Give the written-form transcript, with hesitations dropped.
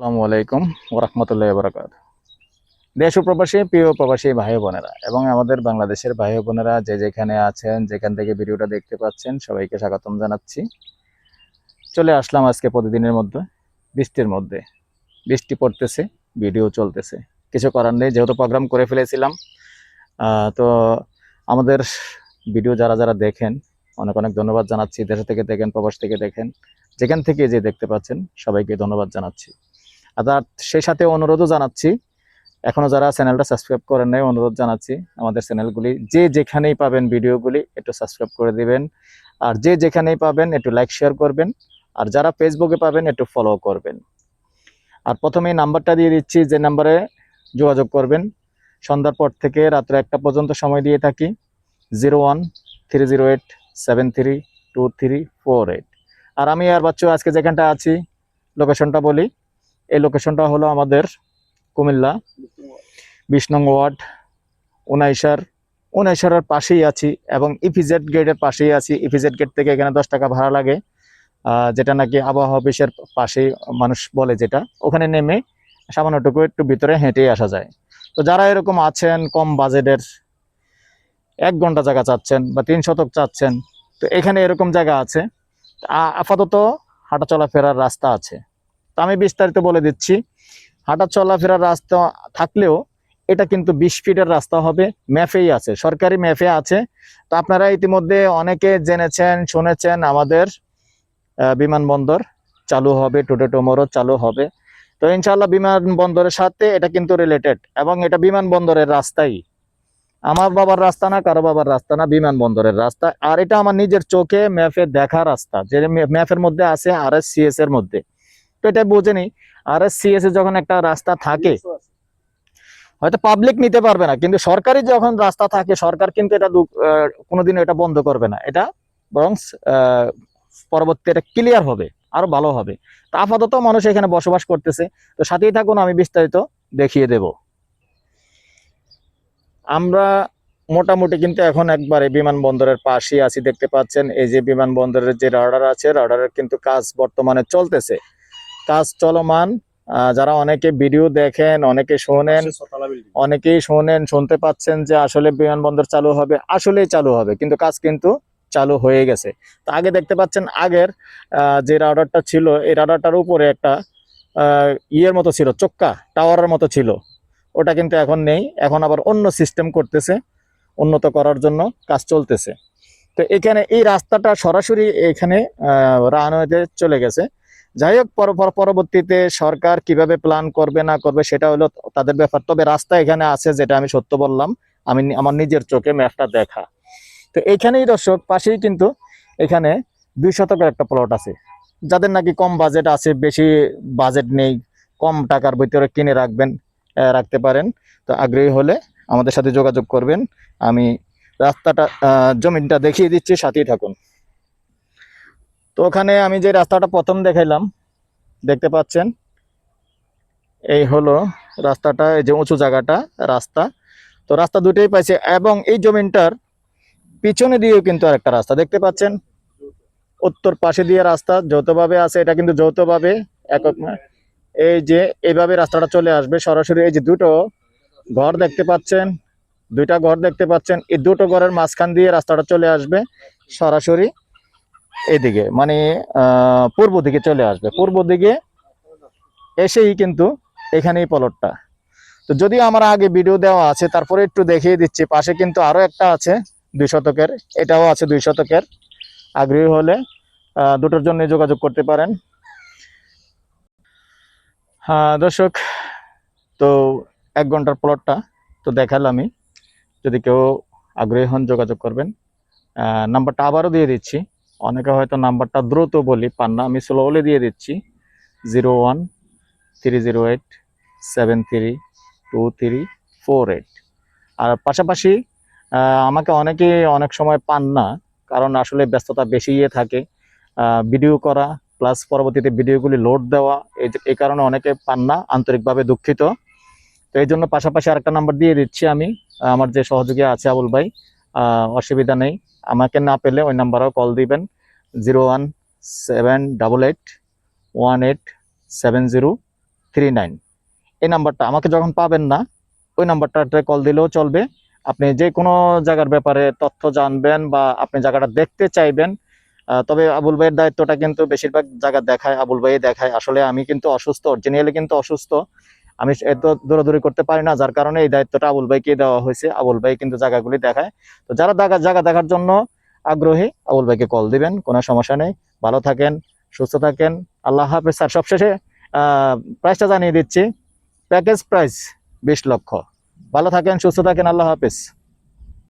আসসালামু আলাইকুম ওরহমতুল্লাহ বরকাত। দেশ ও প্রবাসী প্রিয় প্রবাসী ভাই বোনেরা এবং আমাদের বাংলাদেশের ভাই বোনেরা যে যেখানে আছেন, যেখান থেকে ভিডিওটা দেখতে পাচ্ছেন, সবাইকে স্বাগতম জানাচ্ছি। চলে আসলাম আজকে প্রতিদিনের মধ্যে বৃষ্টির মধ্যে। বৃষ্টি পড়তেছে, ভিডিও চলতেছে, কিছু করার নেই, যেহেতু প্রোগ্রাম করে ফেলেছিলাম। তো আমাদের ভিডিও যারা যারা দেখেন অনেক অনেক ধন্যবাদ জানাচ্ছি। দেশ থেকে দেখেন, প্রবাস থেকে দেখেন, যেখান থেকে যে দেখতে পাচ্ছেন সবাইকে ধন্যবাদ জানাচ্ছি। আর সেই সাথে অনুরোধও জানাচ্ছি, এখনো যারা চ্যানেলটা সাবস্ক্রাইব করেন নাই, অনুরোধ জানাচ্ছি আমাদের চ্যানেলগুলি যে যেখানেই পাবেন ভিডিওগুলি একটু সাবস্ক্রাইব করে দিবেন। আর যে যেখানেই পাবেন একটু লাইক শেয়ার করবেন। আর যারা ফেসবুকে পাবেন একটু ফলো করবেন। আর প্রথমেই নাম্বারটা দিয়ে দিচ্ছি, যে নাম্বারে যোগাযোগ করবেন। সন্ধ্যার পর থেকে রাত্র 1টা পর্যন্ত সময় দিয়ে থাকি। 0130873234 আর আমি আর বাচ্চু আজকে যেখানটা আছি, লোকেশনটা বলি। এই লোকেশনটা হলো আমাদের কুমিল্লা 20 নং ওয়ার্ড, উনাইশার উনাইশারের পাশেই আছি এবং ইপিজেড গেটের পাশেই আছি। ইপিজেড গেট থেকে এখানে 10 টাকা ভাড়া লাগে, যেটা নাকি আবহাওয়া অফিসের পাশেই মানুষ বলে, যেটা ওখানে নেমে সামান্যটুকু একটু ভিতরে হেঁটেই আসা যায়। তো যারা এরকম আছেন কম বাজেটের, 1 ঘন্টা জায়গা চাচ্ছেন বা 3 শতক চাচ্ছেন, তো এখানে এরকম জায়গা আছে। আপাতত হাঁটা চলাফেরার রাস্তা আছে। তো আমি বিস্তারিত বলে দিচ্ছি। হাঁটা চলাফেরার রাস্তা থাকলেও এটা কিন্তু 20 ফিটের রাস্তা হবে, ম্যাপেই আছে, সরকারি ম্যাপে আছে। তো আপনারা ইতিমধ্যে অনেকে জেনেছেন, শুনেছেন আমাদের বিমানবন্দর চালু হবে, টুডে টুমোরো চালু হবে। তো ইনশাআল্লাহ বিমানবন্দরের সাথে এটা কিন্তু রিলেটেড, এবং এটা বিমানবন্দরের রাস্তাই। আমার বাবার রাস্তা না, কারো বাবার রাস্তা না, বিমানবন্দরের রাস্তা। আর এটা আমার নিজের চোখে ম্যাপে দেখা রাস্তা, যে ম্যাপের মধ্যে আছে RSCS এর মধ্যে। তো এটা বুঝেনি, RSCS এ যখন একটা রাস্তা থাকে, হয়তো পাবলিক নিতে পারবে না, কিন্তু সরকারি যখন রাস্তা থাকে, সরকার কিন্তু এটা কোনোদিন এটা বন্ধ করবে না। এটা বরং পরবর্তী এটা ক্লিয়ার হবে, আরো ভালো হবে। তো আপাতত মানুষ এখানে বসবাস করতেছে। তো সাথেই থাকুন, আমি বিস্তারিত দেখিয়ে দেব। আমরা মোটামুটি কিন্তু এখন একবারে বিমানবন্দরের পাশেই আছি, দেখতে পাচ্ছেন। এই যে বিমানবন্দরের যে রাডার আছে, রাডারের কিন্তু কাজ বর্তমানে চলতেছে, কাজ চলমান। যারা অনেকে ভিডিও দেখেন, অনেকে শোনেন, শুনতে পাচ্ছেন যে আসলে বিমানবন্দর চালু হবে, আসলেই চালু হবে, কিন্তু কাজ কিন্তু চালু হয়ে গেছে। তো আগে দেখতে পাচ্ছেন, আগের যে রাডারটা ছিল, এই রাডারটার উপরে একটা ইয়ের মতো ছিল, চক্কা টাওয়ারের মতো ছিল, ওটা কিন্তু এখন নেই। এখন আবার অন্য সিস্টেম করতেছে, উন্নত করার জন্য কাজ চলতেছে। তো এখানে এই রাস্তাটা সরাসরি এখানে রানওয়েতে চলে গেছে। যাই হোক, পরবর্তীতে সরকার কিভাবে প্ল্যান করবে না করবে সেটা হলো তাদের ব্যাপার। তবে রাস্তা এখানে আছে, যেটা আমি সত্য বললাম, আমি আমার নিজের চোখে ম্যাপটা দেখা। তো এইখানেই দর্শক, পাশেই কিন্তু এখানে 2 শতকের একটা প্লট আছে। যাদের নাকি কম বাজেট আছে, বেশি বাজেট নেই, কম টাকার ভিতরে কিনে রাখতে পারেন। তো আগ্রহী হলে আমাদের সাথে যোগাযোগ করবেন। আমি রাস্তাটা জমিনটা দেখিয়ে দিচ্ছি, সাথেই থাকুন। তো ওখানে আমি যে রাস্তাটা প্রথম দেখাইলাম, দেখতে পাচ্ছেন, এই হলো রাস্তাটা, এই যে উঁচু জায়গাটা রাস্তা। তো রাস্তা দুটোই পাইছে, এবং এই জমিনটার পিছনে দিয়েও কিন্তু আরেকটা রাস্তা দেখতে পাচ্ছেন, উত্তর পাশে দিয়ে রাস্তা যৌথভাবে আছে। এটা কিন্তু যৌথভাবে, একক না। এই যে এইভাবে রাস্তাটা চলে আসবে সরাসরি। এই যে ঘর দেখতে পাচ্ছেন, 2টা ঘর দেখতে পাচ্ছেন, এই দুটো ঘরের মাঝখান দিয়ে রাস্তাটা চলে আসবে সরাসরি এইদিকে, মানে পূর্ব দিকে চলে আসবে। পূর্ব দিকে এসেই কিন্তু এখানেই প্লটটা। তো যদি আমার আগে ভিডিও দেওয়া আছে, তারপরে একটু দেখিয়ে দিচ্ছি। পাশে কিন্তু আরো একটা আছে 2 শতকের, এটাও আছে 2 শতকের। আগ্রহী হলে দুটোর জন্য যোগাযোগ করতে পারেন। হ্যাঁ দর্শক, তো 1 ঘন্টার প্লটটা তো দেখালাম আমি। যদি কেউ আগ্রহী হন, যোগাযোগ করবেন। নাম্বারটা আবারও দিয়ে দিচ্ছি, অনেকে হয়তো নাম্বারটা দ্রুত বলি পান না, আমি স্লোলি দিয়ে দিচ্ছি। 0130873234। আর পাশাপাশি আমাকে অনেক সময় পান না, কারণ আসলে ব্যস্ততা বেশি থাকে ভিডিও করা, প্লাস পরবর্তীতে ভিডিওগুলি লোড দেওয়া, এই কারণে অনেকে পান না, আন্তরিকভাবে দুঃখিত। তো এই জন্য পাশাপাশি আরেকটা নাম্বার দিয়ে দিচ্ছি আমি, আমার যে সহযোগী আছে আবুল ভাই, অসুবিধা নেই, আমাকে না পেলে ওই নাম্বারেও কল দিবেন। 017881870 39। এই নাম্বারটা আমাকে যখন পাবেন না, ওই নাম্বারটাতে কল দিলেও চলবে। আপনি যে কোনো জায়গার ব্যাপারে তথ্য জানবেন বা আপনি জায়গাটা দেখতে চাইবেন। তবে আবুল ভাইয়ের দায়িত্বটা কিন্তু বেশিরভাগ জায়গা দেখায়, আবুল ভাই দেখায়। আসলে আমি কিন্তু অসুস্থ, অরিজিনালি কিন্তু অসুস্থ, আমি এত দৌড়াদৌড়ি করতে পারি না, যার কারণে এই দায়িত্বটা আবুল ভাইকে দেওয়া হয়েছে। আবুল ভাই কিন্তু জায়গাগুলি দেখায়। তো যারা জায়গা দেখার জন্য আগ্রহী, আবুল ভাইকে কল দিবেন, কোনো সমস্যা নেই। ভালো থাকেন, সুস্থ থাকেন, আল্লাহ হাফেজ। স্যার সবশেষে প্রাইসটা জানিয়ে দিচ্ছি। প্যাকেজ প্রাইস 20 লক্ষ। ভালো থাকেন, সুস্থ থাকেন, আল্লাহ হাফেজ।